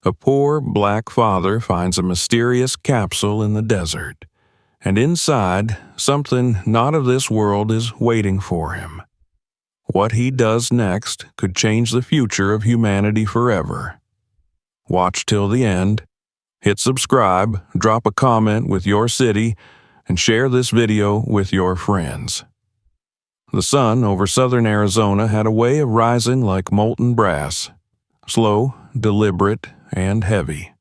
A poor black father finds a mysterious capsule in the desert, and inside, something not of this world is waiting for him. What he does next could change the future of humanity forever. Watch till the end, hit subscribe, drop a comment with your city, and share this video with your friends. The sun over southern Arizona had a way of rising like molten brass, slow, deliberate, and heavy.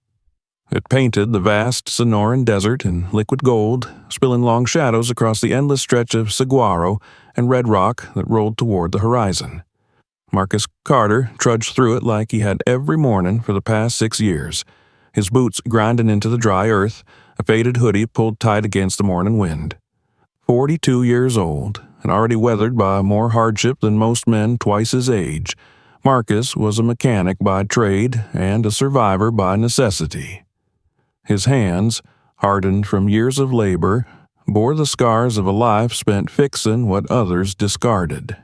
It painted the vast Sonoran Desert in liquid gold, spilling long shadows across the endless stretch of saguaro and red rock that rolled toward the horizon. Marcus Carter trudged through it like he had every morning for the past 6 years, his boots grinding into the dry earth, a faded hoodie pulled tight against the morning wind. 42 years old, and already weathered by more hardship than most men twice his age, Marcus was a mechanic by trade and a survivor by necessity. His hands, hardened from years of labor, bore the scars of a life spent fixing what others discarded.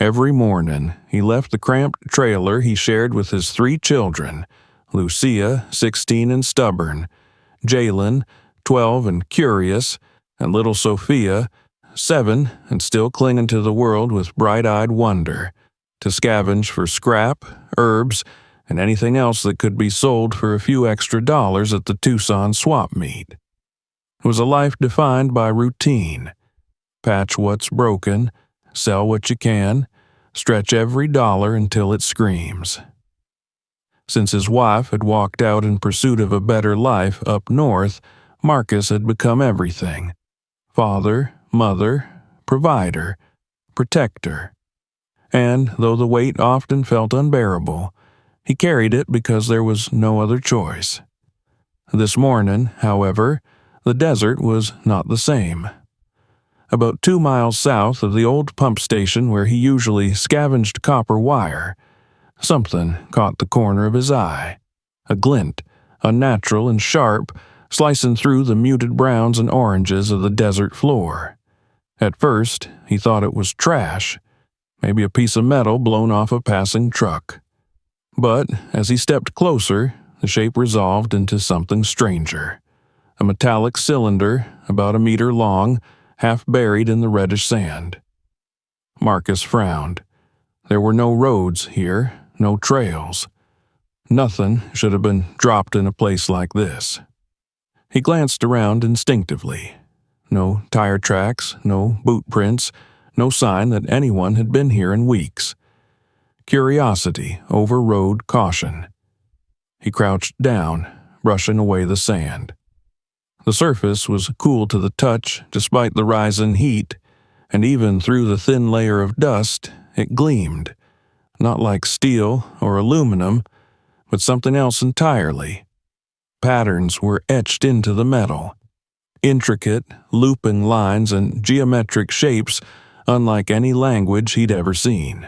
Every morning, he left the cramped trailer he shared with his 3 children, Lucia, 16 and stubborn, Jalen, 12 and curious, and little Sophia, 7 and still clinging to the world with bright-eyed wonder, to scavenge for scrap, herbs, and anything else that could be sold for a few extra dollars at the Tucson swap meet. It was a life defined by routine. Patch what's broken, sell what you can, stretch every dollar until it screams. Since his wife had walked out in pursuit of a better life up north, Marcus had become everything: father, mother, provider, protector. And though the weight often felt unbearable, he carried it because there was no other choice. This morning, however, the desert was not the same. About 2 miles south of the old pump station where he usually scavenged copper wire, something caught the corner of his eye, a glint, unnatural and sharp, slicing through the muted browns and oranges of the desert floor. At first, he thought it was trash, maybe a piece of metal blown off a passing truck. But as he stepped closer, the shape resolved into something stranger. A metallic cylinder, about 1 meter long, half buried in the reddish sand. Marcus frowned. There were no roads here, no trails. Nothing should have been dropped in a place like this. He glanced around instinctively. No tire tracks, no boot prints, no sign that anyone had been here in weeks. Curiosity overrode caution. He crouched down, brushing away the sand. The surface was cool to the touch despite the rise in heat, and even through the thin layer of dust, it gleamed, not like steel or aluminum, but something else entirely. Patterns were etched into the metal, intricate, looping lines and geometric shapes unlike any language he'd ever seen.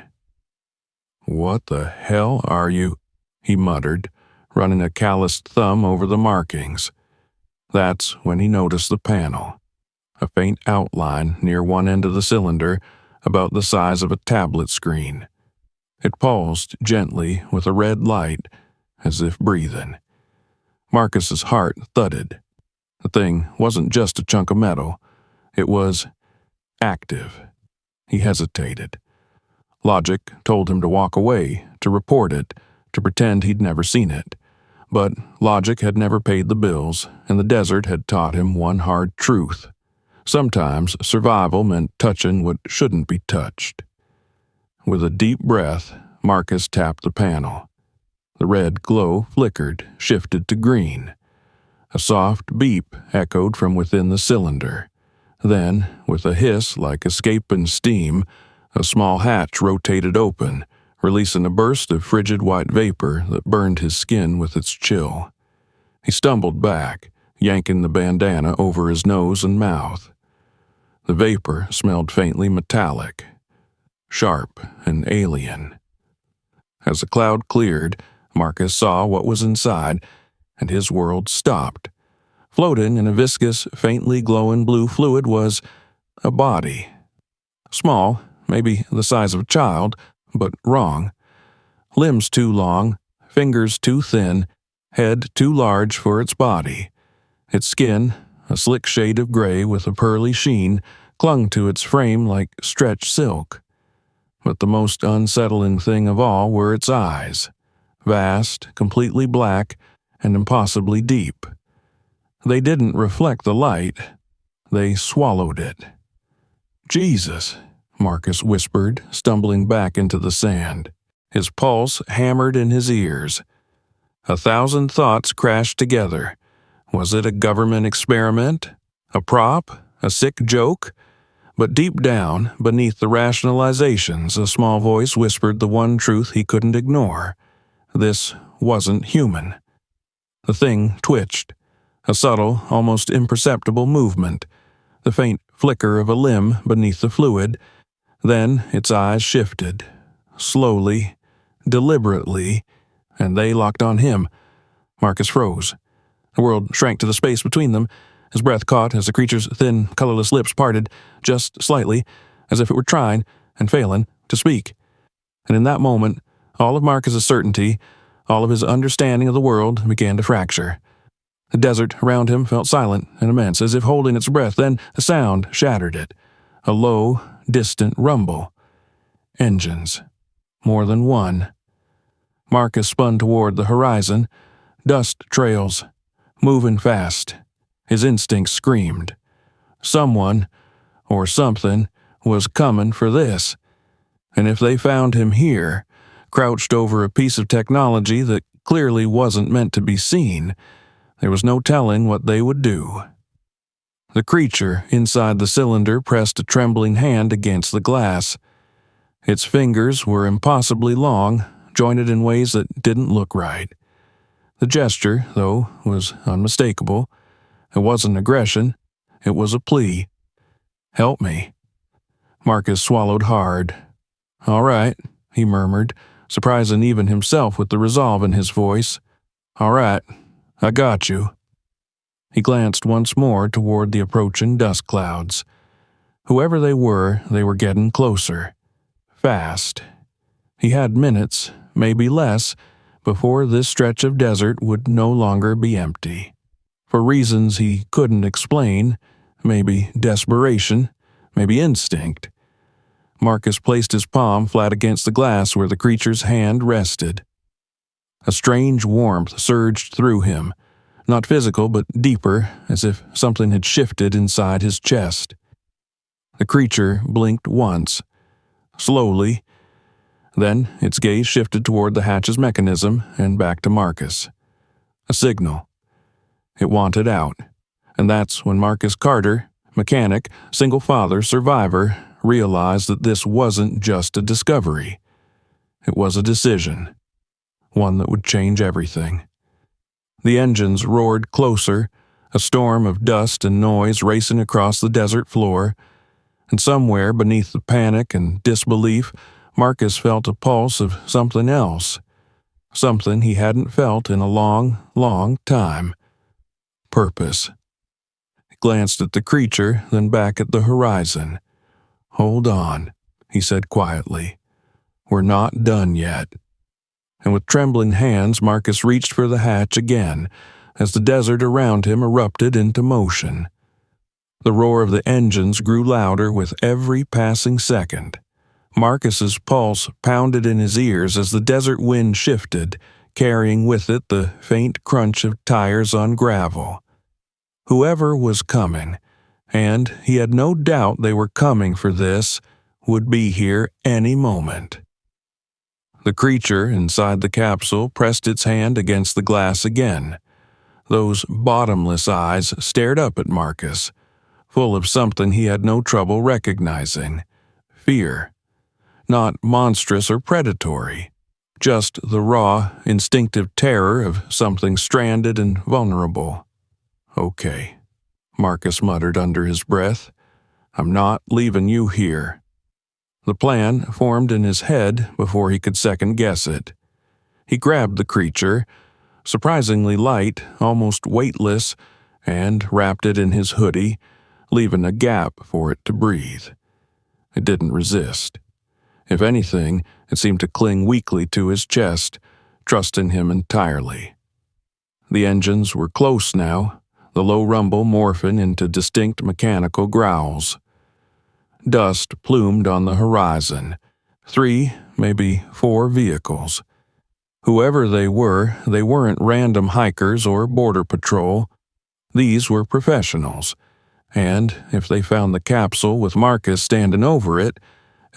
"What the hell are you?" he muttered, running a calloused thumb over the markings. That's when he noticed the panel, a faint outline near one end of the cylinder, about the size of a tablet screen. It pulsed gently with a red light, as if breathing. Marcus's heart thudded. The thing wasn't just a chunk of metal. It was active. He hesitated. Logic told him to walk away, to report it, to pretend he'd never seen it. But logic had never paid the bills, and the desert had taught him one hard truth. Sometimes survival meant touching what shouldn't be touched. With a deep breath, Marcus tapped the panel. The red glow flickered, shifted to green. A soft beep echoed from within the cylinder. Then, with a hiss like escaping steam, a small hatch rotated open, releasing a burst of frigid white vapor that burned his skin with its chill. He stumbled back, yanking the bandana over his nose and mouth. The vapor smelled faintly metallic, sharp and alien. As the cloud cleared, Marcus saw what was inside, and his world stopped. Floating in a viscous, faintly glowing blue fluid was a body. Small, maybe the size of a child, but wrong. Limbs too long, fingers too thin, head too large for its body. Its skin, a slick shade of gray with a pearly sheen, clung to its frame like stretched silk. But the most unsettling thing of all were its eyes, vast, completely black, and impossibly deep. They didn't reflect the light. They swallowed it. "Jesus," Marcus whispered, stumbling back into the sand. His pulse hammered in his ears. 1,000 thoughts crashed together. Was it a government experiment? A prop? A sick joke? But deep down, beneath the rationalizations, a small voice whispered the one truth he couldn't ignore. This wasn't human. The thing twitched. A subtle, almost imperceptible movement. The faint flicker of a limb beneath the fluid. Then its eyes shifted. Slowly, deliberately, and they locked on him. Marcus froze. The world shrank to the space between them. His breath caught as the creature's thin, colorless lips parted, just slightly, as if it were trying, and failing, to speak. And in that moment, all of Marcus's certainty, all of his understanding of the world began to fracture. The desert around him felt silent and immense, as if holding its breath. Then a sound shattered it. A low, distant rumble. Engines. More than one. Marcus spun toward the horizon. Dust trails. Moving fast. His instinct screamed. Someone, or something, was coming for this. And if they found him here, crouched over a piece of technology that clearly wasn't meant to be seen, there was no telling what they would do. The creature inside the cylinder pressed a trembling hand against the glass. Its fingers were impossibly long, jointed in ways that didn't look right. The gesture, though, was unmistakable. It wasn't aggression. It was a plea. "Help me." Marcus swallowed hard. "All right," he murmured, surprising even himself with the resolve in his voice. "All right, I got you." He glanced once more toward the approaching dust clouds. Whoever they were getting closer. Fast. He had minutes, maybe less, before this stretch of desert would no longer be empty. For reasons he couldn't explain, maybe desperation, maybe instinct, Marcus placed his palm flat against the glass where the creature's hand rested. A strange warmth surged through him, not physical but deeper, as if something had shifted inside his chest. The creature blinked once, slowly. Then its gaze shifted toward the hatch's mechanism and back to Marcus. A signal. It wanted out, and that's when Marcus Carter, mechanic, single father, survivor, realized that this wasn't just a discovery. It was a decision, one that would change everything. The engines roared closer, a storm of dust and noise racing across the desert floor, and somewhere beneath the panic and disbelief, Marcus felt a pulse of something else, something he hadn't felt in a long, long time. Purpose. He glanced at the creature, then back at the horizon. "Hold on," he said quietly. "We're not done yet." And with trembling hands, Marcus reached for the hatch again, as the desert around him erupted into motion. The roar of the engines grew louder with every passing second. Marcus's pulse pounded in his ears as the desert wind shifted, carrying with it the faint crunch of tires on gravel. Whoever was coming, and he had no doubt they were coming for this, would be here any moment. The creature inside the capsule pressed its hand against the glass again. Those bottomless eyes stared up at Marcus, full of something he had no trouble recognizing. Fear. Not monstrous or predatory, just the raw, instinctive terror of something stranded and vulnerable. "Okay," Marcus muttered under his breath. "I'm not leaving you here." The plan formed in his head before he could second-guess it. He grabbed the creature, surprisingly light, almost weightless, and wrapped it in his hoodie, leaving a gap for it to breathe. It didn't resist. If anything, it seemed to cling weakly to his chest, trusting him entirely. The engines were close now, the low rumble morphing into distinct mechanical growls. Dust plumed on the horizon. 3, maybe 4 vehicles. Whoever they weren't random hikers or border patrol. These were professionals, and if they found the capsule with Marcus standing over it,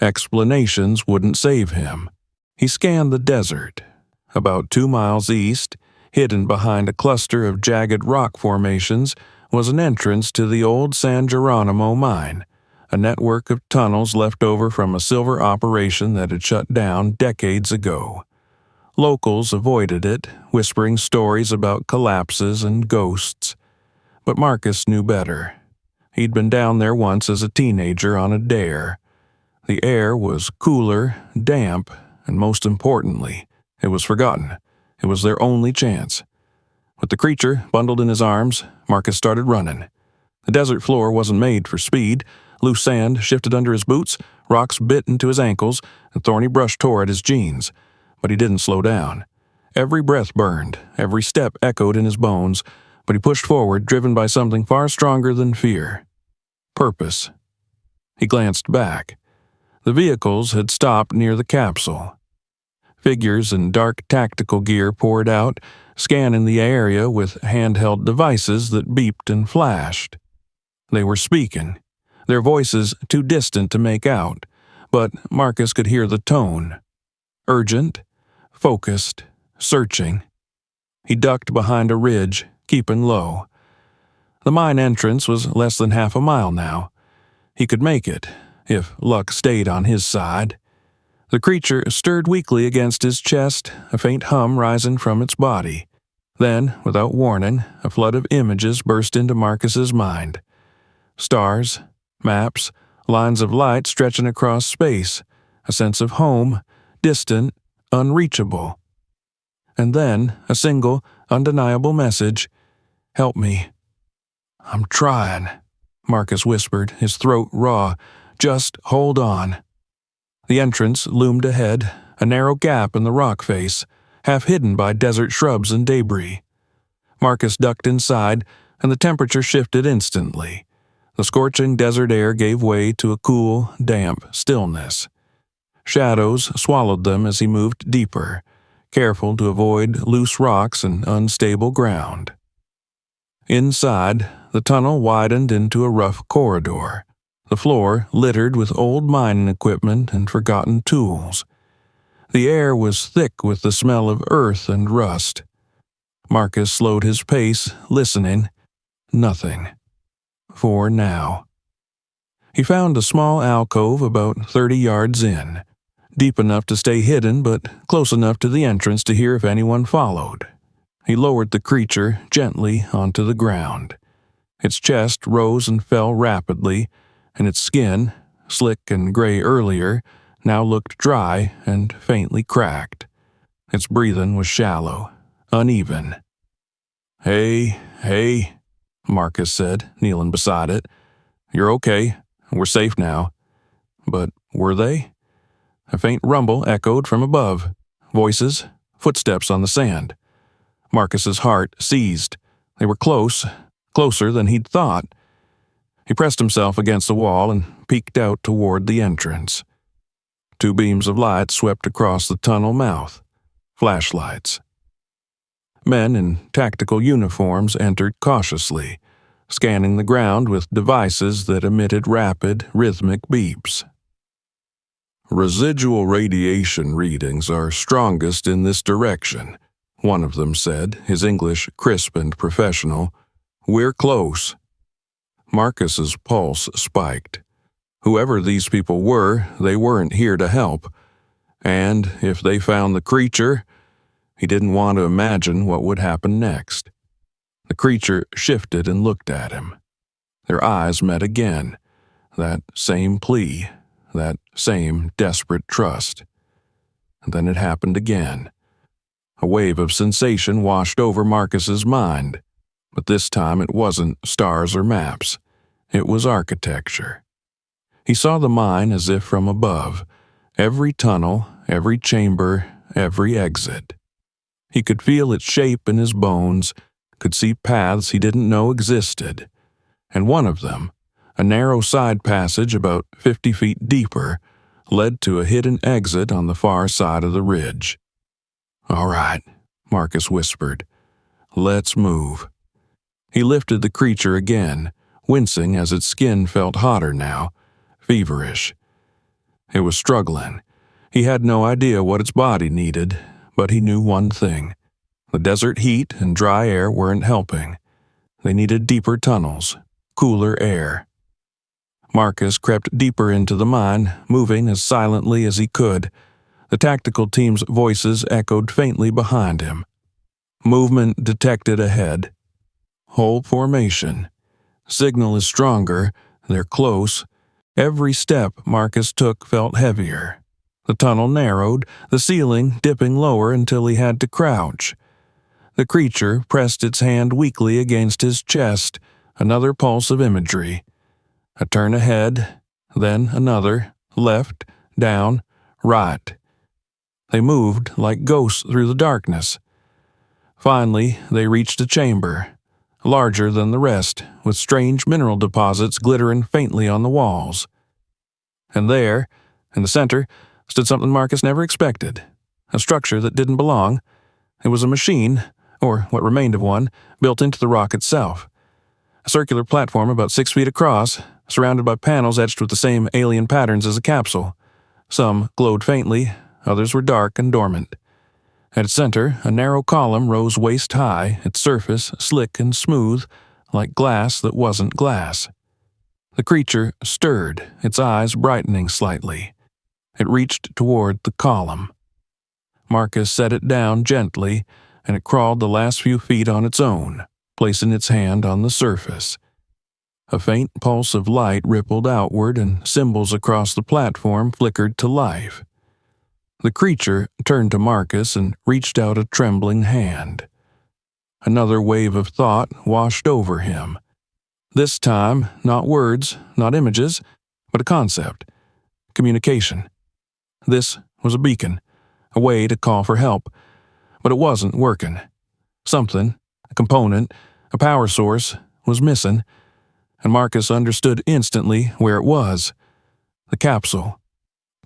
explanations wouldn't save him. He scanned the desert. About 2 miles east, hidden behind a cluster of jagged rock formations, was an entrance to the old San Geronimo mine, a network of tunnels left over from a silver operation that had shut down decades ago. Locals avoided it, whispering stories about collapses and ghosts. But Marcus knew better. He'd been down there once as a teenager on a dare. The air was cooler, damp, and most importantly, it was forgotten. It was their only chance. With the creature bundled in his arms, Marcus started running. The desert floor wasn't made for speed. Loose sand shifted under his boots, rocks bit into his ankles, and thorny brush tore at his jeans. But he didn't slow down. Every breath burned, every step echoed in his bones, but he pushed forward, driven by something far stronger than fear. Purpose. He glanced back. The vehicles had stopped near the capsule. Figures in dark tactical gear poured out, scanning the area with handheld devices that beeped and flashed. They were speaking, their voices too distant to make out, but Marcus could hear the tone. Urgent, focused, searching. He ducked behind a ridge, keeping low. The mine entrance was less than half a mile now. He could make it, if luck stayed on his side. The creature stirred weakly against his chest, a faint hum rising from its body. Then, without warning, a flood of images burst into Marcus's mind. Stars, maps, lines of light stretching across space, a sense of home, distant, unreachable. And then a single, undeniable message. "Help me." "I'm trying," Marcus whispered, his throat raw. "Just hold on." The entrance loomed ahead, a narrow gap in the rock face, half hidden by desert shrubs and debris. Marcus ducked inside, and the temperature shifted instantly. The scorching desert air gave way to a cool, damp stillness. Shadows swallowed them as he moved deeper, careful to avoid loose rocks and unstable ground. Inside, the tunnel widened into a rough corridor, the floor littered with old mining equipment and forgotten tools. The air was thick with the smell of earth and rust. Marcus slowed his pace, listening. Nothing. For now. He found a small alcove about 30 yards in, deep enough to stay hidden but close enough to the entrance to hear if anyone followed. He lowered the creature gently onto the ground. Its chest rose and fell rapidly, and its skin, slick and gray earlier, now looked dry and faintly cracked. Its breathing was shallow, uneven. Hey, Marcus said, kneeling beside it. "You're okay. We're safe now." But were they? A faint rumble echoed from above. Voices, footsteps on the sand. Marcus's heart seized. They were close, closer than he'd thought. He pressed himself against the wall and peeked out toward the entrance. 2 beams of light swept across the tunnel mouth. Flashlights. Men in tactical uniforms entered cautiously, scanning the ground with devices that emitted rapid, rhythmic beeps. "Residual radiation readings are strongest in this direction," one of them said, his English crisp and professional. "We're close." Marcus's pulse spiked. Whoever these people were, they weren't here to help. And if they found the creature, he didn't want to imagine what would happen next. The creature shifted and looked at him. Their eyes met again. That same plea, that same desperate trust. And then it happened again. A wave of sensation washed over Marcus's mind, but this time it wasn't stars or maps. It was architecture. He saw the mine as if from above, every tunnel, every chamber, every exit. He could feel its shape in his bones, could see paths he didn't know existed, and one of them, a narrow side passage about 50 feet deeper, led to a hidden exit on the far side of the ridge. "All right," Marcus whispered. "Let's move." He lifted the creature again, wincing as its skin felt hotter now, feverish. It was struggling. He had no idea what its body needed, but he knew one thing. The desert heat and dry air weren't helping. They needed deeper tunnels, cooler air. Marcus crept deeper into the mine, moving as silently as he could. The tactical team's voices echoed faintly behind him. Movement detected ahead. Whole formation. Signal is stronger. They're close. Every step Marcus took felt heavier. The tunnel narrowed, the ceiling dipping lower until he had to crouch. The creature pressed its hand weakly against his chest, another pulse of imagery. A turn ahead, then another, left, down, right. They moved like ghosts through the darkness. Finally, they reached a chamber, larger than the rest, with strange mineral deposits glittering faintly on the walls. And there, in the center, stood something Marcus never expected, a structure that didn't belong. It was a machine, or what remained of one, built into the rock itself. A circular platform about 6 feet across, surrounded by panels etched with the same alien patterns as a capsule. Some glowed faintly, others were dark and dormant. At its center, a narrow column rose waist-high, its surface slick and smooth, like glass that wasn't glass. The creature stirred, its eyes brightening slightly. It reached toward the column. Marcus set it down gently, and it crawled the last few feet on its own, placing its hand on the surface. A faint pulse of light rippled outward, and symbols across the platform flickered to life. The creature turned to Marcus and reached out a trembling hand. Another wave of thought washed over him. This time, not words, not images, but a concept. Communication. This was a beacon, a way to call for help, but it wasn't working. Something, a component, a power source, was missing, and Marcus understood instantly where it was. The capsule.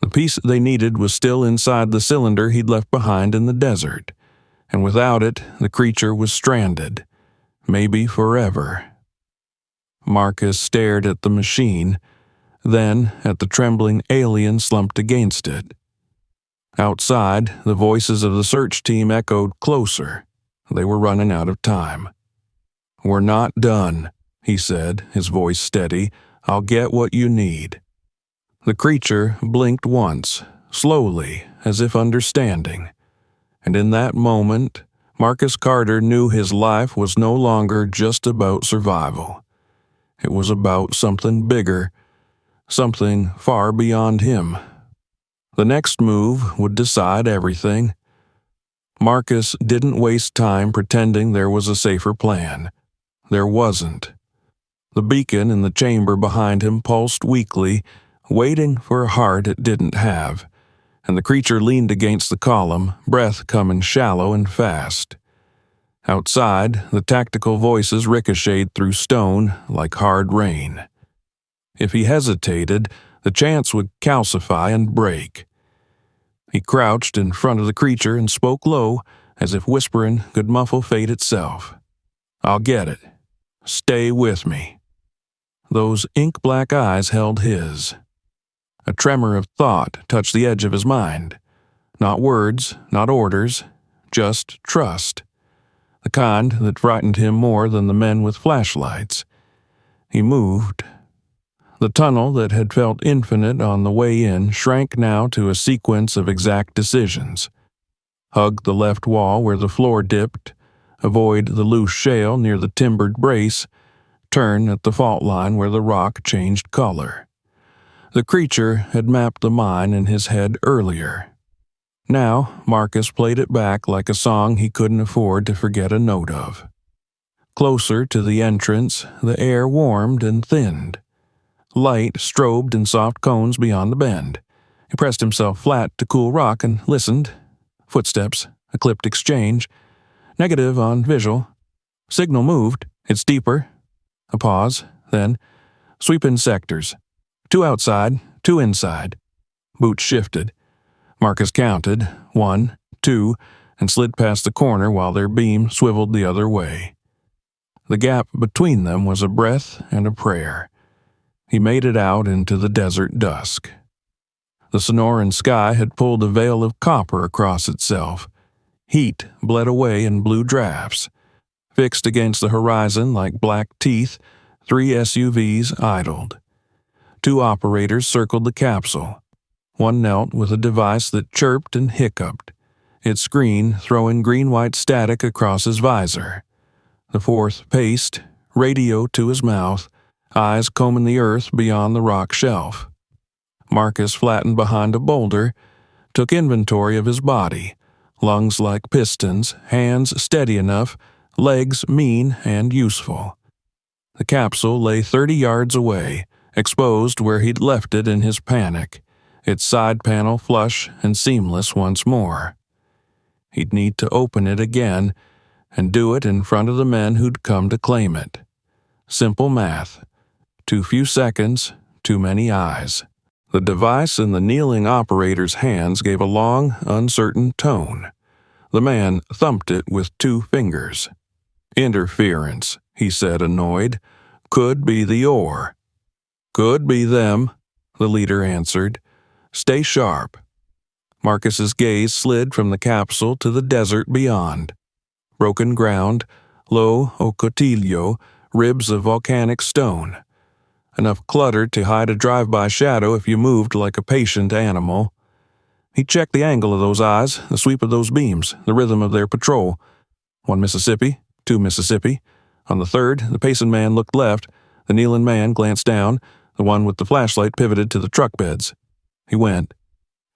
The piece they needed was still inside the cylinder he'd left behind in the desert, and without it, the creature was stranded, maybe forever. Marcus stared at the machine, then at the trembling alien slumped against it. Outside, the voices of the search team echoed closer. They were running out of time. "We're not done," he said, his voice steady. "I'll get what you need." The creature blinked once, slowly, as if understanding. And in that moment, Marcus Carter knew his life was no longer just about survival. It was about something bigger, something far beyond him. The next move would decide everything. Marcus didn't waste time pretending there was a safer plan. There wasn't. The beacon in the chamber behind him pulsed weakly, waiting for a heart it didn't have, and the creature leaned against the column, breath coming shallow and fast. Outside, the tactical voices ricocheted through stone like hard rain. If he hesitated, the chance would calcify and break. He crouched in front of the creature and spoke low, as if whispering could muffle fate itself. "I'll get it. Stay with me." Those ink-black eyes held his. A tremor of thought touched the edge of his mind. Not words, not orders, just trust. The kind that frightened him more than the men with flashlights. He moved. The tunnel that had felt infinite on the way in shrank now to a sequence of exact decisions. Hug the left wall where the floor dipped, avoid the loose shale near the timbered brace, turn at the fault line where the rock changed color. The creature had mapped the mine in his head earlier. Now, Marcus played it back like a song he couldn't afford to forget a note of. Closer to the entrance, the air warmed and thinned. Light strobed in soft cones beyond the bend. He pressed himself flat to cool rock and listened. Footsteps, A clipped exchange. Negative on visual. Signal moved. It's deeper. A pause. Then, sweep in sectors. 2 outside, 2 inside. Boots shifted. Marcus counted, 1, 2, and slid past the corner while their beam swiveled the other way. The gap between them was a breath and a prayer. He made it out into the desert dusk. The Sonoran sky had pulled a veil of copper across itself. Heat bled away in blue drafts. Fixed against the horizon like black teeth, 3 SUVs idled. 2 operators circled the capsule. One knelt with a device that chirped and hiccuped, its screen throwing green-white static across his visor. The 4th paced, radio to his mouth, eyes combing the earth beyond the rock shelf. Marcus flattened behind a boulder, took inventory of his body, lungs like pistons, hands steady enough, legs mean and useful. The capsule lay 30 yards away, exposed where he'd left it in his panic, its side panel flush and seamless once more. He'd need to open it again and do it in front of the men who'd come to claim it. Simple math. Too few seconds, too many eyes. The device in the kneeling operator's hands gave a long, uncertain tone. The man thumped it with 2 fingers. Interference, he said, annoyed. Could be the ore. Could be them, the leader answered. Stay sharp. Marcus's gaze slid from the capsule to the desert beyond. Broken ground, low ocotillo, ribs of volcanic stone. Enough clutter to hide a drive-by shadow if you moved like a patient animal. He checked the angle of those eyes, the sweep of those beams, the rhythm of their patrol. 1 Mississippi, 2 Mississippi. On the 3rd, the pacing man looked left, the kneeling man glanced down, the one with the flashlight pivoted to the truck beds. He went.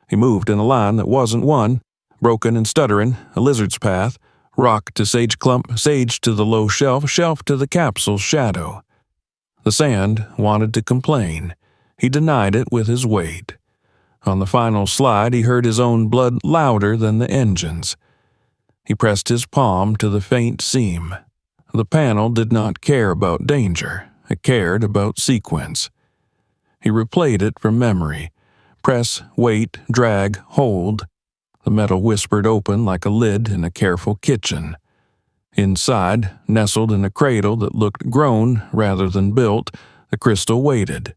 He moved in a line that wasn't one, broken and stuttering, a lizard's path, rock to sage clump, sage to the low shelf, shelf to the capsule's shadow. The sand wanted to complain. He denied it with his weight. On the final slide, he heard his own blood louder than the engine's. He pressed his palm to the faint seam. The panel did not care about danger. It cared about sequence. He replayed it from memory. Press, wait, drag, hold. The metal whispered open like a lid in a careful kitchen. Inside, nestled in a cradle that looked grown rather than built, the crystal waited.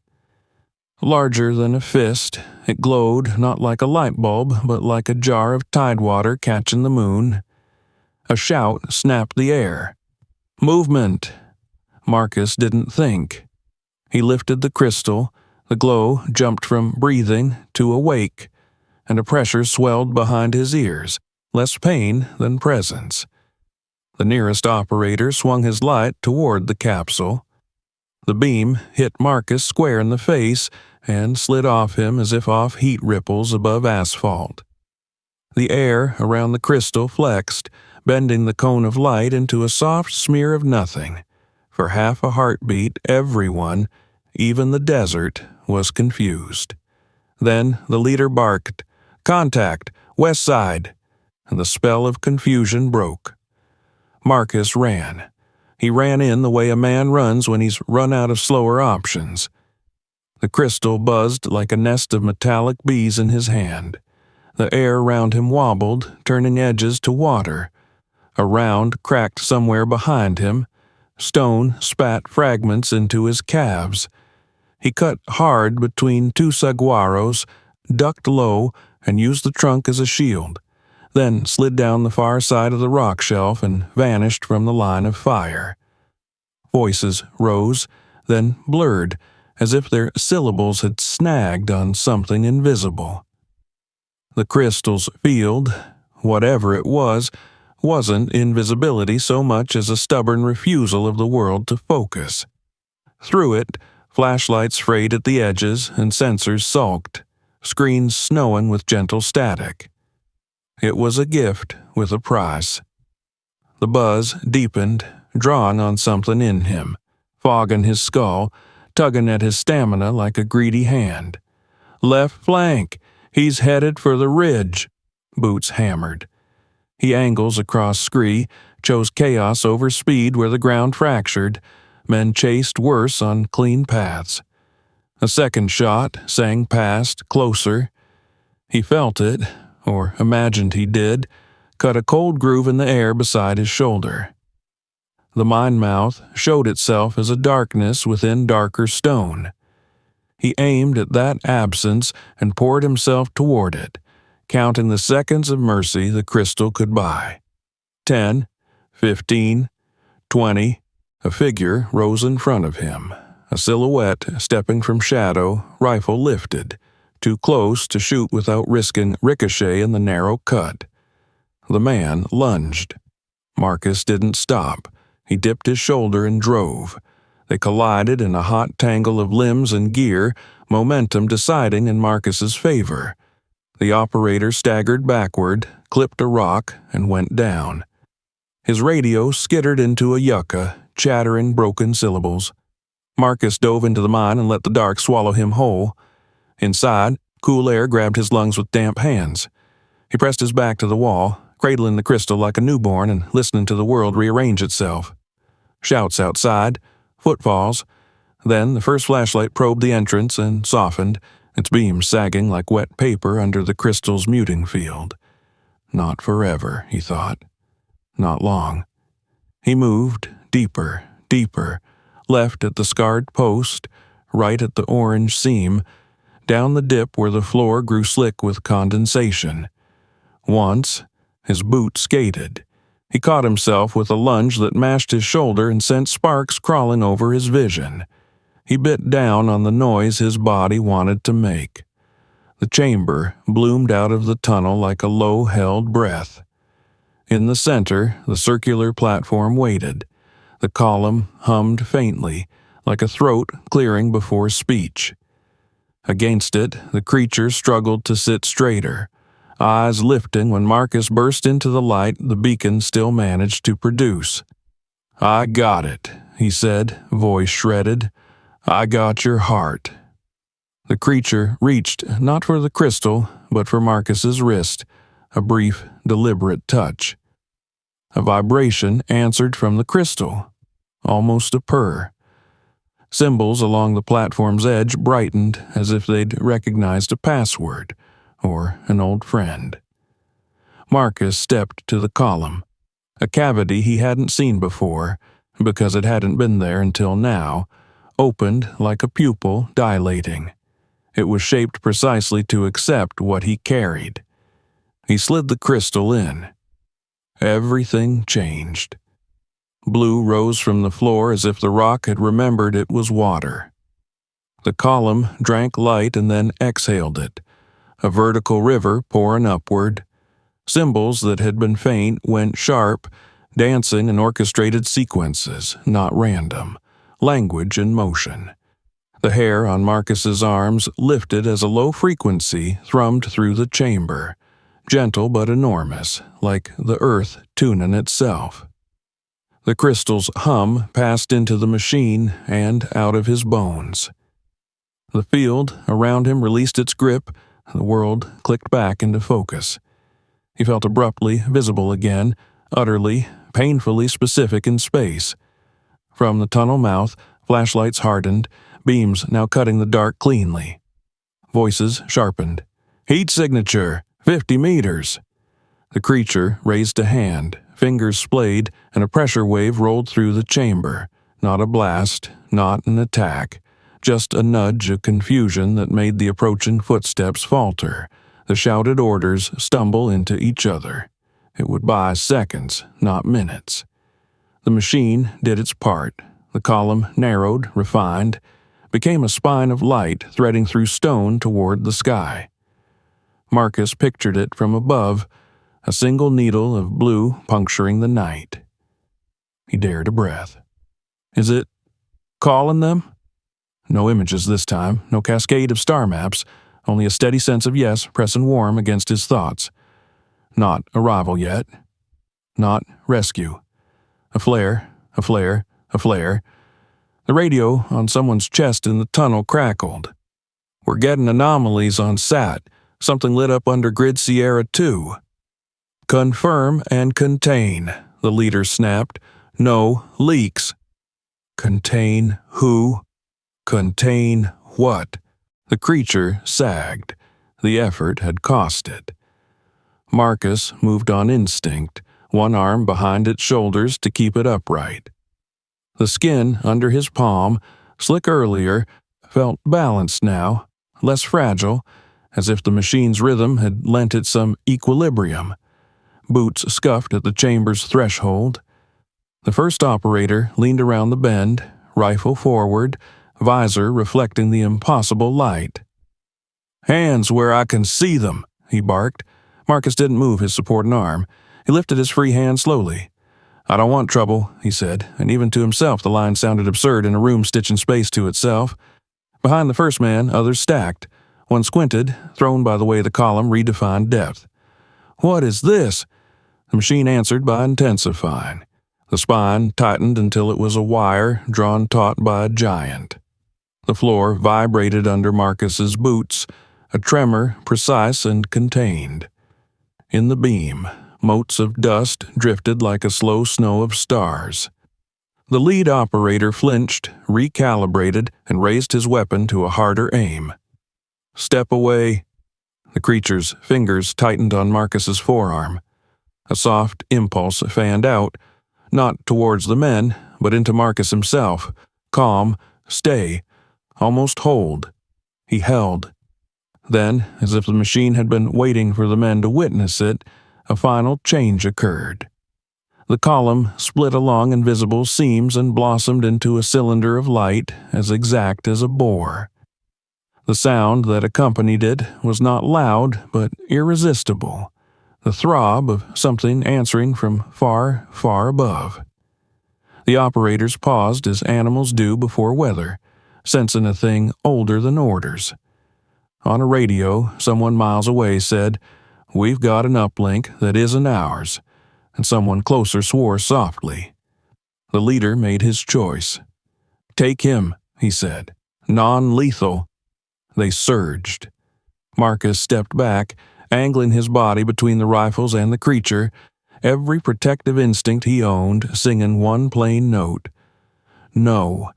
Larger than a fist, it glowed not like a light bulb, but like a jar of tidewater catching the moon. A shout snapped the air. Movement! Marcus didn't think. He lifted the crystal. The glow jumped from breathing to awake, and a pressure swelled behind his ears, less pain than presence. The nearest operator swung his light toward the capsule. The beam hit Marcus square in the face and slid off him as if off heat ripples above asphalt. The air around the crystal flexed, bending the cone of light into a soft smear of nothing. For half a heartbeat, everyone, even the desert, was confused. Then the leader barked, "Contact, west side," and the spell of confusion broke. Marcus ran. He ran in the way a man runs when he's run out of slower options. The crystal buzzed like a nest of metallic bees in his hand. The air around him wobbled, turning edges to water. A round cracked somewhere behind him. Stone spat fragments into his calves. He cut hard between 2 saguaros, ducked low, and used the trunk as a shield, then slid down the far side of the rock shelf and vanished from the line of fire. Voices rose, then blurred, as if their syllables had snagged on something invisible. The crystal's field, whatever it was, wasn't invisibility so much as a stubborn refusal of the world to focus. Through it, flashlights frayed at the edges and sensors sulked, screens snowing with gentle static. It was a gift with a price. The buzz deepened, drawing on something in him, fogging his skull, tugging at his stamina like a greedy hand. "Left flank! He's headed for the ridge!" Boots hammered. He angles across scree, chose chaos over speed where the ground fractured, men chased worse on clean paths. A second shot sang past, closer. He felt it, or imagined he did, cut a cold groove in the air beside his shoulder. The mine mouth showed itself as a darkness within darker stone. He aimed at that absence and poured himself toward it, counting the seconds of mercy the crystal could buy. 10, 15, 20. A figure rose in front of him, a silhouette stepping from shadow, rifle lifted, too close to shoot without risking ricochet in the narrow cut. The man lunged. Marcus didn't stop. He dipped his shoulder and drove. They collided in a hot tangle of limbs and gear, momentum deciding in Marcus's favor. The operator staggered backward, clipped a rock, and went down. His radio skittered into a yucca, chattering broken syllables. Marcus dove into the mine and let the dark swallow him whole. Inside, cool air grabbed his lungs with damp hands. He pressed his back to the wall, cradling the crystal like a newborn and listening to the world rearrange itself. Shouts outside, footfalls. Then the first flashlight probed the entrance and softened, its beams sagging like wet paper under the crystal's muting field. Not forever, he thought. Not long. He moved, deeper, deeper, left at the scarred post, right at the orange seam, down the dip where the floor grew slick with condensation. Once, his boot skated. He caught himself with a lunge that mashed his shoulder and sent sparks crawling over his vision. He bit down on the noise his body wanted to make. The chamber bloomed out of the tunnel like a low-held breath. In the center, the circular platform waited. The column hummed faintly, like a throat clearing before speech. Against it, the creature struggled to sit straighter, eyes lifting when Marcus burst into the light the beacon still managed to produce. "I got it," he said, voice shredded. "I got your heart." The creature reached not for the crystal, but for Marcus's wrist, a brief, deliberate touch. A vibration answered from the crystal, almost a purr. Symbols along the platform's edge brightened as if they'd recognized a password or an old friend. Marcus stepped to the column, a cavity he hadn't seen before, because it hadn't been there until now, opened like a pupil dilating. It was shaped precisely to accept what he carried. He slid the crystal in. Everything changed. Blue rose from the floor as if the rock had remembered it was water. The column drank light and then exhaled it, a vertical river pouring upward. Symbols that had been faint went sharp, dancing in orchestrated sequences, not random, language in motion. The hair on Marcus's arms lifted as a low frequency thrummed through the chamber, gentle but enormous, like the earth tuning itself. The crystal's hum passed into the machine and out of his bones. The field around him released its grip, the world clicked back into focus. He felt abruptly visible again, utterly, painfully specific in space. From the tunnel mouth, flashlights hardened, beams now cutting the dark cleanly. Voices sharpened. "Heat signature, 50 meters." The creature raised a hand, fingers splayed, and a pressure wave rolled through the chamber. Not a blast, not an attack, just a nudge of confusion that made the approaching footsteps falter, the shouted orders stumble into each other. It would buy seconds, not minutes. The machine did its part. The column narrowed, refined, became a spine of light threading through stone toward the sky. Marcus pictured it from above, a single needle of blue puncturing the night. He dared a breath. Is it calling them? No images this time, no cascade of star maps, only a steady sense of yes pressing warm against his thoughts. Not arrival yet. Not rescue. A flare, a flare, a flare. The radio on someone's chest in the tunnel crackled. "We're getting anomalies on SAT. Something lit up under Grid Sierra 2. "Confirm and contain," the leader snapped. "No leaks." "Contain who? Contain what?" The creature sagged. The effort had cost it. Marcus moved on instinct, one arm behind its shoulders to keep it upright. The skin under his palm, slick earlier, felt balanced now, less fragile, as if the machine's rhythm had lent it some equilibrium. Boots scuffed at the chamber's threshold. The first operator leaned around the bend, rifle forward, visor reflecting the impossible light. "Hands where I can see them," he barked. Marcus didn't move his supporting arm. He lifted his free hand slowly. "I don't want trouble," he said, and even to himself the line sounded absurd in a room stitching space to itself. Behind the first man, others stacked. One squinted, thrown by the way the column redefined depth. "What is this?" The machine answered by intensifying. The spine tightened until it was a wire drawn taut by a giant. The floor vibrated under Marcus's boots, a tremor precise and contained. In the beam, motes of dust drifted like a slow snow of stars. The lead operator flinched, recalibrated, and raised his weapon to a harder aim. "Step away." The creature's fingers tightened on Marcus's forearm. A soft impulse fanned out, not towards the men, but into Marcus himself. Calm, stay, almost hold. He held. Then, as if the machine had been waiting for the men to witness it, a final change occurred. The column split along invisible seams and blossomed into a cylinder of light as exact as a bore. The sound that accompanied it was not loud, but irresistible, the throb of something answering from far, far above. The operators paused as animals do before weather, sensing a thing older than orders. On a radio, someone miles away said, "We've got an uplink that isn't ours," and someone closer swore softly. The leader made his choice. "Take him," he said. "Non-lethal." They surged. Marcus stepped back, angling his body between the rifles and the creature, every protective instinct he owned singing one plain note. No.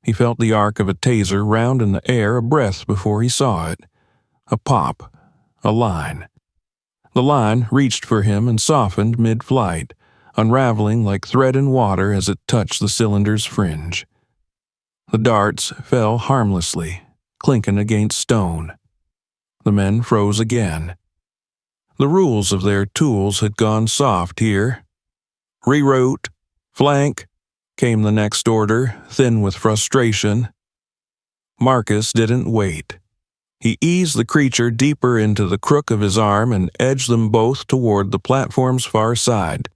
He felt the arc of a taser round in the air a breath before he saw it. A pop. A line. The line reached for him and softened mid-flight, unraveling like thread in water as it touched the cylinder's fringe. The darts fell harmlessly, clinking against stone. The men froze again. The rules of their tools had gone soft here. "Reroute. Flank," came the next order, thin with frustration. Marcus didn't wait. He eased the creature deeper into the crook of his arm and edged them both toward the platform's far side,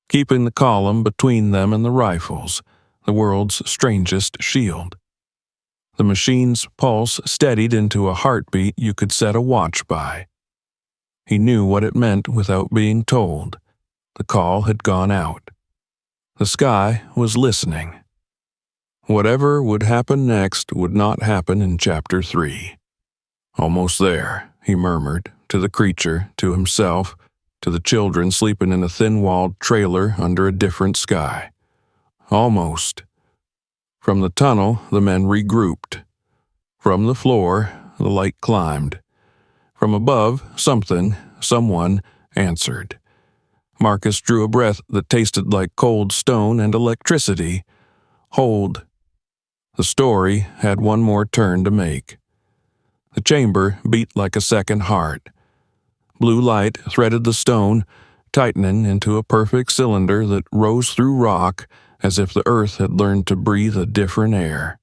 keeping the column between them and the rifles, the world's strangest shield. The machine's pulse steadied into a heartbeat you could set a watch by. He knew what it meant without being told. The call had gone out. The sky was listening. Whatever would happen next would not happen in Chapter 3. "Almost there," he murmured, to the creature, to himself, to the children sleeping in a thin-walled trailer under a different sky. Almost. From the tunnel, the men regrouped. From the floor, the light climbed. From above, someone answered. Marcus drew a breath that tasted like cold stone and electricity. Hold. The story had one more turn to make. The chamber beat like a second heart. Blue light threaded the stone, tightening into a perfect cylinder that rose through rock as if the earth had learned to breathe a different air.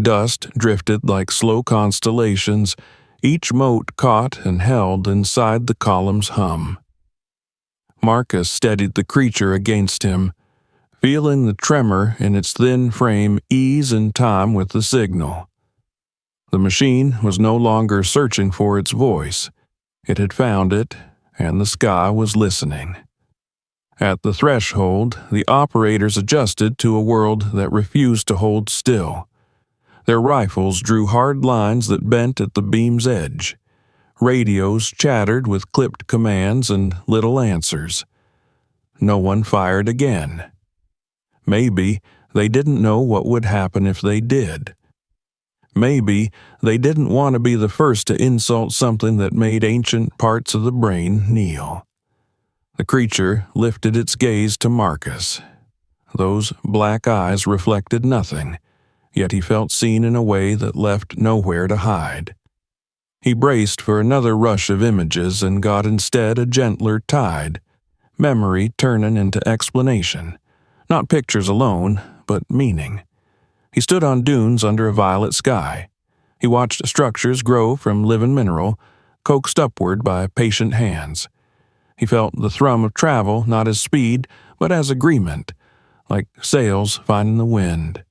Dust drifted like slow constellations, each mote caught and held inside the column's hum. Marcus steadied the creature against him, feeling the tremor in its thin frame ease in time with the signal. The machine was no longer searching for its voice. It had found it, and the sky was listening. At the threshold, the operators adjusted to a world that refused to hold still. Their rifles drew hard lines that bent at the beam's edge. Radios chattered with clipped commands and little answers. No one fired again. Maybe they didn't know what would happen if they did. Maybe they didn't want to be the first to insult something that made ancient parts of the brain kneel. The creature lifted its gaze to Marcus. Those black eyes reflected nothing, yet he felt seen in a way that left nowhere to hide. He braced for another rush of images and got instead a gentler tide, memory turning into explanation. Not pictures alone, but meaning. He stood on dunes under a violet sky. He watched structures grow from living mineral, coaxed upward by patient hands. He felt the thrum of travel not as speed, but as agreement, like sails finding the wind.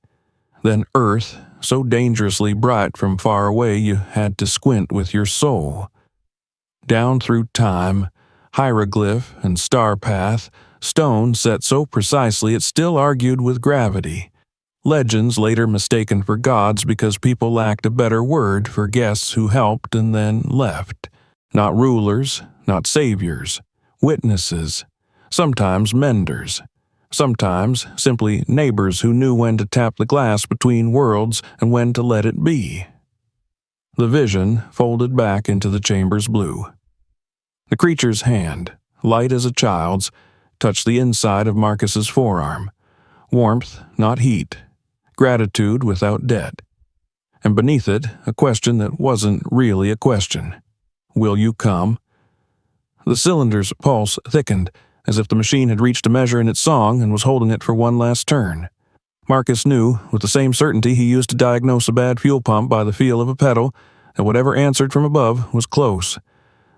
Then Earth, so dangerously bright from far away you had to squint with your soul. Down through time, hieroglyph and star path, stone set so precisely it still argued with gravity. Legends later mistaken for gods because people lacked a better word for guests who helped and then left. Not rulers, not saviors, witnesses, sometimes menders, sometimes simply neighbors who knew when to tap the glass between worlds and when to let it be. The vision folded back into the chamber's blue. The creature's hand, light as a child's, touched the inside of Marcus's forearm. Warmth, not heat. Gratitude without debt. And beneath it, a question that wasn't really a question. Will you come? The cylinder's pulse thickened, as if the machine had reached a measure in its song and was holding it for one last turn. Marcus knew, with the same certainty he used to diagnose a bad fuel pump by the feel of a pedal, that whatever answered from above was close.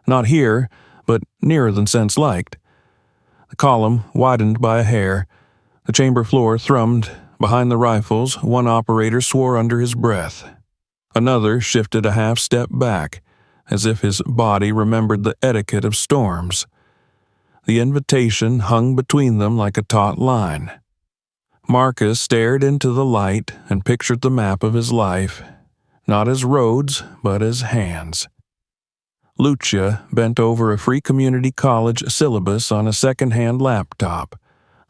Not here, but nearer than sense liked. The column widened by a hair. The chamber floor thrummed. Behind the rifles, one operator swore under his breath. Another shifted a half step back, as if his body remembered the etiquette of storms. The invitation hung between them like a taut line. Marcus stared into the light and pictured the map of his life, not as roads, but as hands. Lucia bent over a free community college syllabus on a second-hand laptop,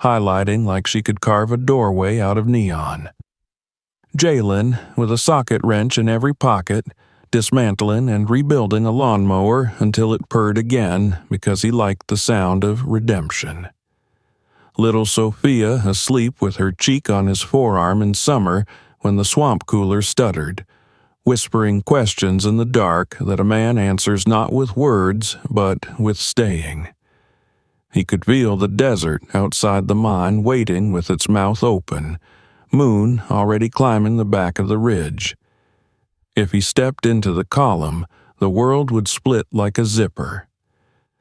highlighting like she could carve a doorway out of neon. Jalen, with a socket wrench in every pocket, dismantling and rebuilding a lawnmower until it purred again because he liked the sound of redemption. Little Sophia asleep with her cheek on his forearm in summer when the swamp cooler stuttered, whispering questions in the dark that a man answers not with words but with staying. He could feel the desert outside the mine waiting with its mouth open, moon already climbing the back of the ridge. If he stepped into the column, the world would split like a zipper.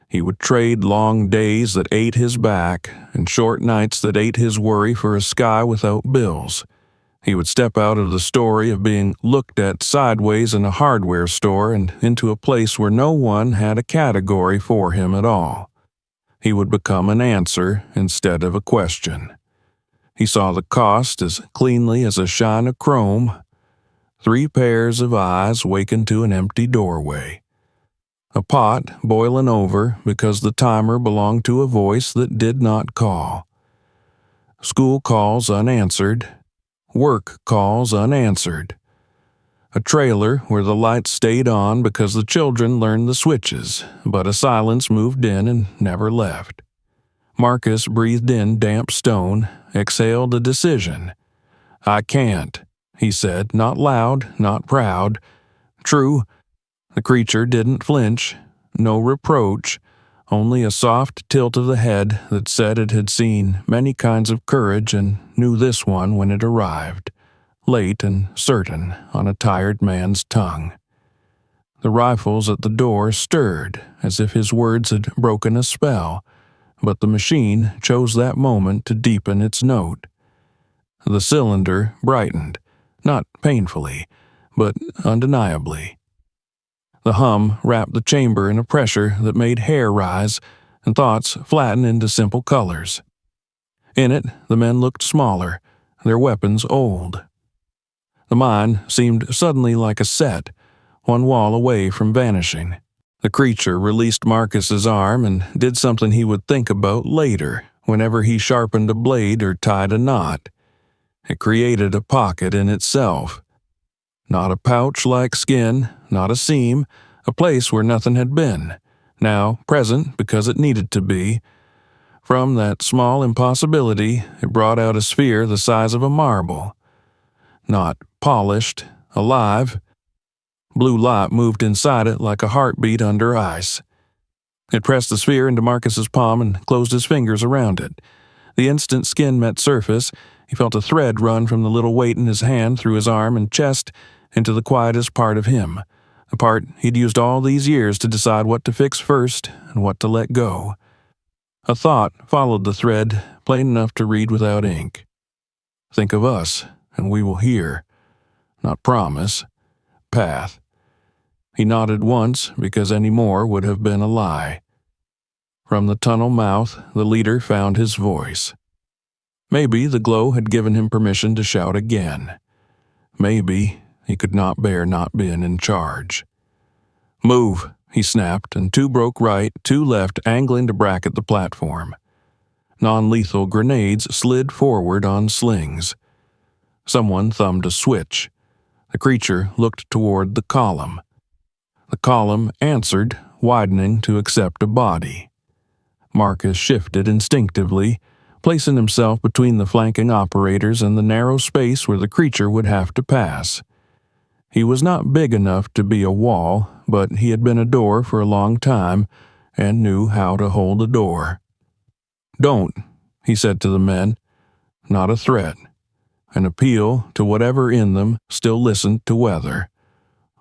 He would trade long days that ate his back and short nights that ate his worry for a sky without bills. He would step out of the story of being looked at sideways in a hardware store and into a place where no one had a category for him at all. He would become an answer instead of a question. He saw the cost as cleanly as a shine of chrome. 3 pairs of eyes wakened to an empty doorway. A pot boiling over because the timer belonged to a voice that did not call. School calls unanswered. Work calls unanswered. A trailer where the lights stayed on because the children learned the switches, but a silence moved in and never left. Marcus breathed in damp stone, exhaled a decision. "I can't," he said, not loud, not proud. True, the creature didn't flinch, no reproach, only a soft tilt of the head that said it had seen many kinds of courage and knew this one when it arrived, late and certain on a tired man's tongue. The rifles at the door stirred as if his words had broken a spell, but the machine chose that moment to deepen its note. The cylinder brightened, not painfully, but undeniably. The hum wrapped the chamber in a pressure that made hair rise and thoughts flatten into simple colors. In it, the men looked smaller, their weapons old. The mine seemed suddenly like a set, one wall away from vanishing. The creature released Marcus's arm and did something he would think about later, whenever he sharpened a blade or tied a knot. It created a pocket in itself. Not a pouch-like skin, not a seam, a place where nothing had been, now present because it needed to be. From that small impossibility, it brought out a sphere the size of a marble. Not polished, alive. Blue light moved inside it like a heartbeat under ice. It pressed the sphere into Marcus's palm and closed his fingers around it. The instant skin met surface, he felt a thread run from the little weight in his hand through his arm and chest into the quietest part of him, the part he'd used all these years to decide what to fix first and what to let go. A thought followed the thread, plain enough to read without ink. Think of us, and we will hear. Not promise. Path. He nodded once, because any more would have been a lie. From the tunnel mouth, the leader found his voice. Maybe the glow had given him permission to shout again. Maybe he could not bear not being in charge. Move, he snapped, and two broke right, two left, angling to bracket the platform. Non-lethal grenades slid forward on slings. Someone thumbed a switch. The creature looked toward the column. The column answered, widening to accept a body. Marcus shifted instinctively, placing himself between the flanking operators and the narrow space where the creature would have to pass. He was not big enough to be a wall, but he had been a door for a long time and knew how to hold a door. Don't, he said to the men. Not a threat. An appeal to whatever in them still listened to weather.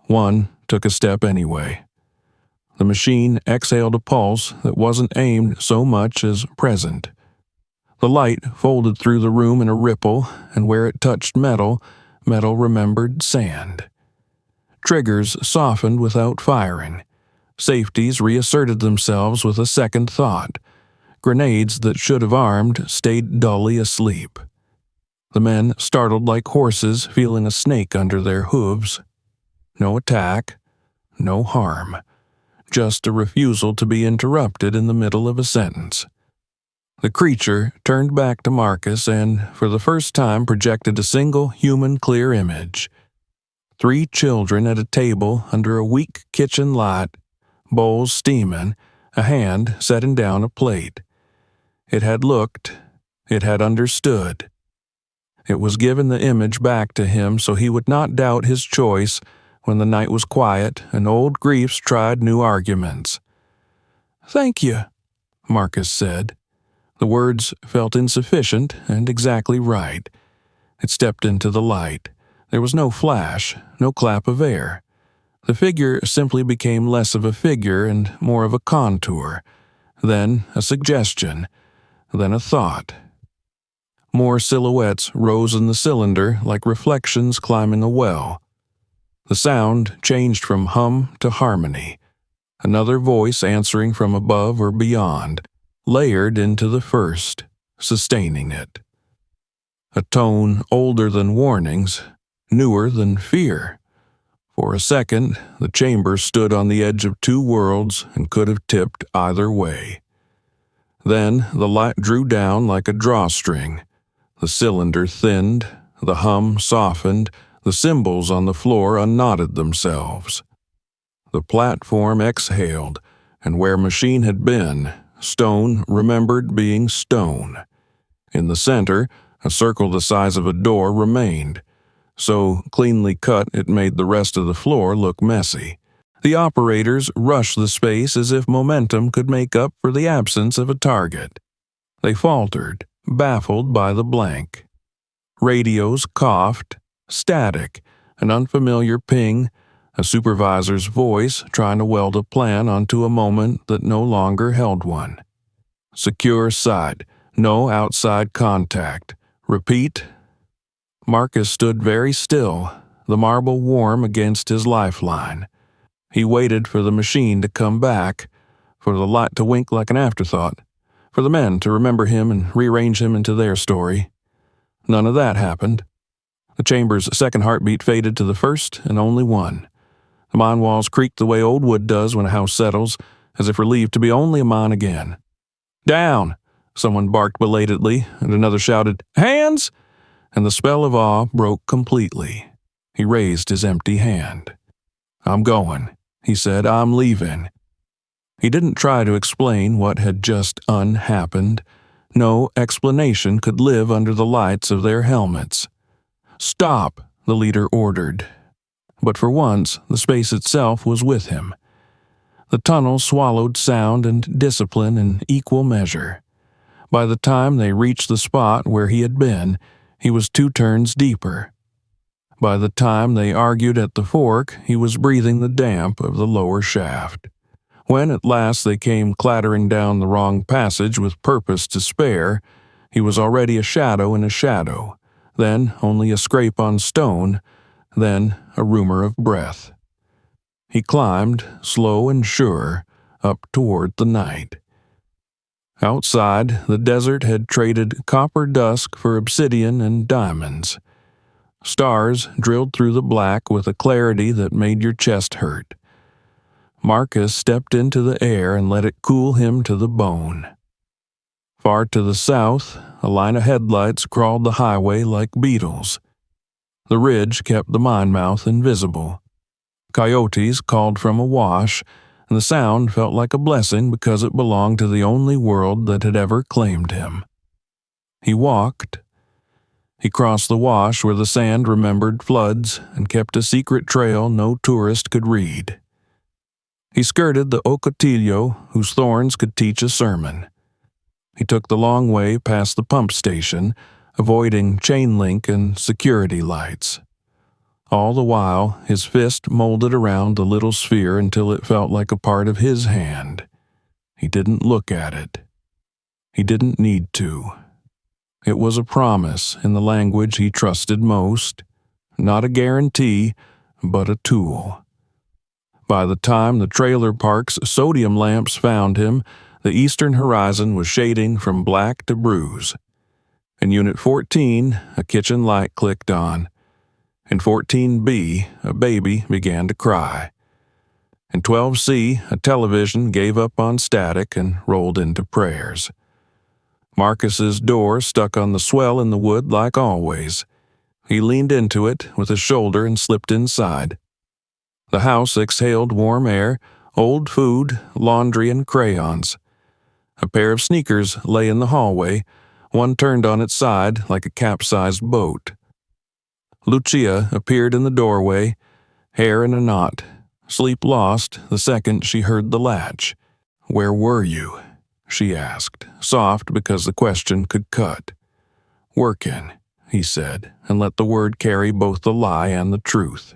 One took a step anyway. The machine exhaled a pulse that wasn't aimed so much as present. The light folded through the room in a ripple, and where it touched metal, metal remembered sand. Triggers softened without firing. Safeties reasserted themselves with a second thought. Grenades that should have armed stayed dully asleep. The men startled like horses feeling a snake under their hooves. No attack, no harm. Just a refusal to be interrupted in the middle of a sentence. The creature turned back to Marcus and, for the first time, projected a single human clear image. 3 children at a table under a weak kitchen light, bowls steaming, a hand setting down a plate. It had looked, it had understood. It was given the image back to him so he would not doubt his choice when the night was quiet and old griefs tried new arguments. "Thank you," Marcus said. The words felt insufficient and exactly right. It stepped into the light. There was no flash, no clap of air. The figure simply became less of a figure and more of a contour, then a suggestion, then a thought. More silhouettes rose in the cylinder like reflections climbing a well. The sound changed from hum to harmony. Another voice answering from above or beyond, layered into the first, sustaining it. A tone older than warnings, newer than fear. For a second, the chamber stood on the edge of 2 worlds and could have tipped either way. Then the light drew down like a drawstring. The cylinder thinned, the hum softened, the symbols on the floor unknotted themselves. The platform exhaled, and where machine had been, stone remembered being stone. In the center, a circle the size of a door remained. So cleanly cut it made the rest of the floor look messy. The operators rushed the space as if momentum could make up for the absence of a target. They faltered, baffled by the blank. Radios coughed, static, an unfamiliar ping, a supervisor's voice trying to weld a plan onto a moment that no longer held one. Secure sight, no outside contact. Repeat. Marcus stood very still, the marble warm against his lifeline. He waited for the machine to come back, for the light to wink like an afterthought, for the men to remember him and rearrange him into their story. None of that happened. The chamber's second heartbeat faded to the first and only one. The mine walls creaked the way old wood does when a house settles, as if relieved to be only a mine again. "Down!" someone barked belatedly, and another shouted, "Hands!" And the spell of awe broke completely. He raised his empty hand. "I'm going," he said. "I'm leaving." He didn't try to explain what had just unhappened. No explanation could live under the lights of their helmets. "Stop," the leader ordered. But for once, the space itself was with him. The tunnel swallowed sound and discipline in equal measure. By the time they reached the spot where he had been, he was 2 turns deeper. By the time they argued at the fork, he was breathing the damp of the lower shaft. When at last they came clattering down the wrong passage with purpose to spare, he was already a shadow in a shadow, then only a scrape on stone, then a rumor of breath. He climbed, slow and sure, up toward the night. Outside, the desert had traded copper dusk for obsidian and diamonds. Stars drilled through the black with a clarity that made your chest hurt. Marcus stepped into the air and let it cool him to the bone. Far to the south, a line of headlights crawled the highway like beetles. The ridge kept the mine mouth invisible. Coyotes called from a wash, and the sound felt like a blessing because it belonged to the only world that had ever claimed him. He walked. He crossed the wash where the sand remembered floods and kept a secret trail no tourist could read. He skirted the ocotillo whose thorns could teach a sermon. He took the long way past the pump station, avoiding chain link and security lights. All the while, his fist molded around the little sphere until it felt like a part of his hand. He didn't look at it. He didn't need to. It was a promise in the language he trusted most, not a guarantee, but a tool. By the time the trailer park's sodium lamps found him, the eastern horizon was shading from black to bruise. In Unit 14, a kitchen light clicked on. In 14B, a baby began to cry. In 12C, a television gave up on static and rolled into prayers. Marcus's door stuck on the swell in the wood like always. He leaned into it with his shoulder and slipped inside. The house exhaled warm air, old food, laundry, and crayons. A pair of sneakers lay in the hallway, one turned on its side like a capsized boat. Lucia appeared in the doorway, hair in a knot, sleep lost the second she heard the latch. "Where were you?" she asked, soft because the question could cut. "Workin'," he said, and let the word carry both the lie and the truth.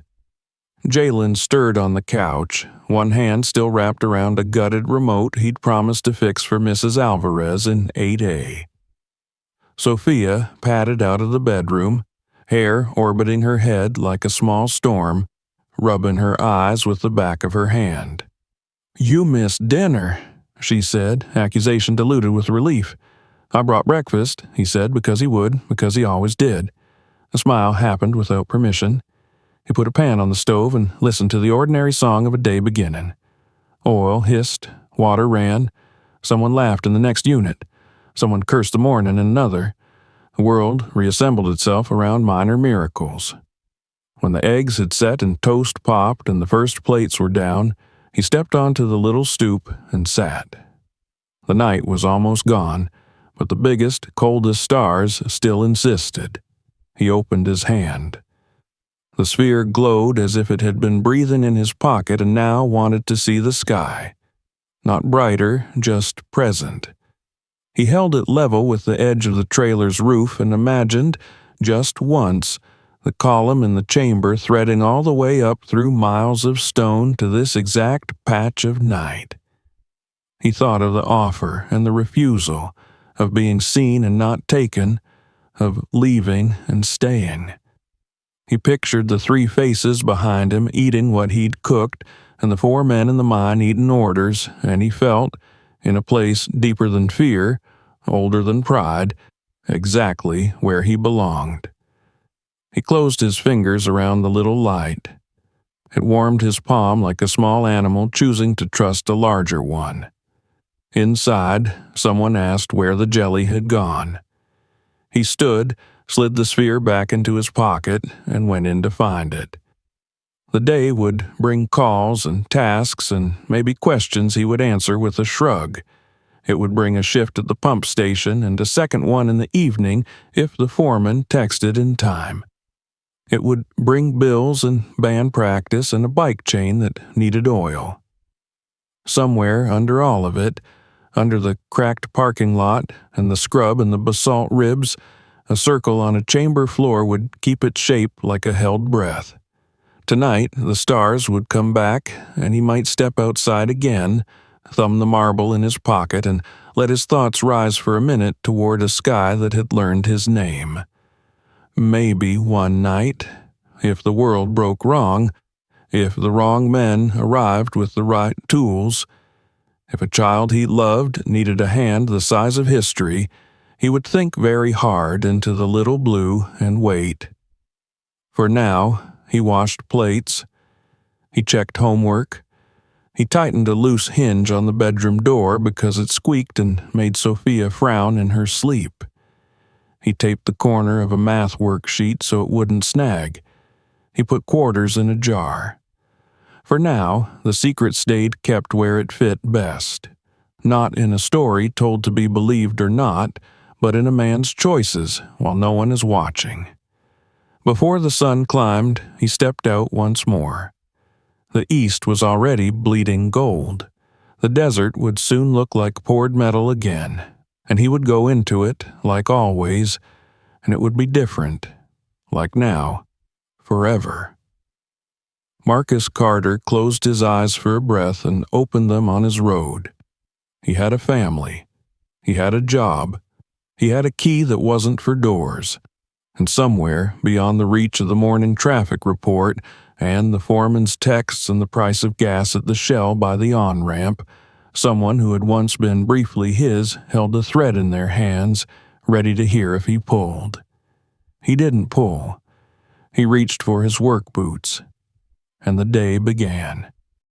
Jalen stirred on the couch, one hand still wrapped around a gutted remote he'd promised to fix for Mrs. Alvarez in 8A. Sophia padded out of the bedroom, hair orbiting her head like a small storm, rubbing her eyes with the back of her hand. "You missed dinner," she said, accusation diluted with relief. "I brought breakfast," he said, because he would, because he always did. A smile happened without permission. He put a pan on the stove and listened to the ordinary song of a day beginning. Oil hissed, water ran. Someone laughed in the next unit. Someone cursed the morning in another. The world reassembled itself around minor miracles. When the eggs had set and toast popped and the first plates were down, he stepped onto the little stoop and sat. The night was almost gone, but the biggest, coldest stars still insisted. He opened his hand. The sphere glowed as if it had been breathing in his pocket and now wanted to see the sky. Not brighter, just present. He held it level with the edge of the trailer's roof and imagined, just once, the column in the chamber threading all the way up through miles of stone to this exact patch of night. He thought of the offer and the refusal, of being seen and not taken, of leaving and staying. He pictured the 3 faces behind him eating what he'd cooked and the 4 men in the mine eating orders, and he felt, in a place deeper than fear, older than pride, exactly where he belonged. He closed his fingers around the little light. It warmed his palm like a small animal choosing to trust a larger one. Inside, someone asked where the jelly had gone. He stood, slid the sphere back into his pocket, and went in to find it. The day would bring calls and tasks and maybe questions he would answer with a shrug. It would bring a shift at the pump station and a second one in the evening if the foreman texted in time. It would bring bills and band practice and a bike chain that needed oil. Somewhere under all of it, under the cracked parking lot and the scrub and the basalt ribs, a circle on a chamber floor would keep its shape like a held breath. Tonight, the stars would come back, and he might step outside again, thumb the marble in his pocket, and let his thoughts rise for a minute toward a sky that had learned his name. Maybe one night, if the world broke wrong, if the wrong men arrived with the right tools, if a child he loved needed a hand the size of history, he would think very hard into the little blue and wait. For now, he washed plates. He checked homework. He tightened a loose hinge on the bedroom door because it squeaked and made Sophia frown in her sleep. He taped the corner of a math worksheet so it wouldn't snag. He put quarters in a jar. For now, the secret stayed kept where it fit best. Not in a story told to be believed or not, but in a man's choices while no one is watching. Before the sun climbed, he stepped out once more. The east was already bleeding gold. The desert would soon look like poured metal again, and he would go into it, like always, and it would be different, like now, forever. Marcus Carter closed his eyes for a breath and opened them on his road. He had a family. He had a job. He had a key that wasn't for doors. And somewhere, beyond the reach of the morning traffic report and the foreman's texts and the price of gas at the Shell by the on-ramp, someone who had once been briefly his held a thread in their hands, ready to hear if he pulled. He didn't pull. He reached for his work boots. And the day began.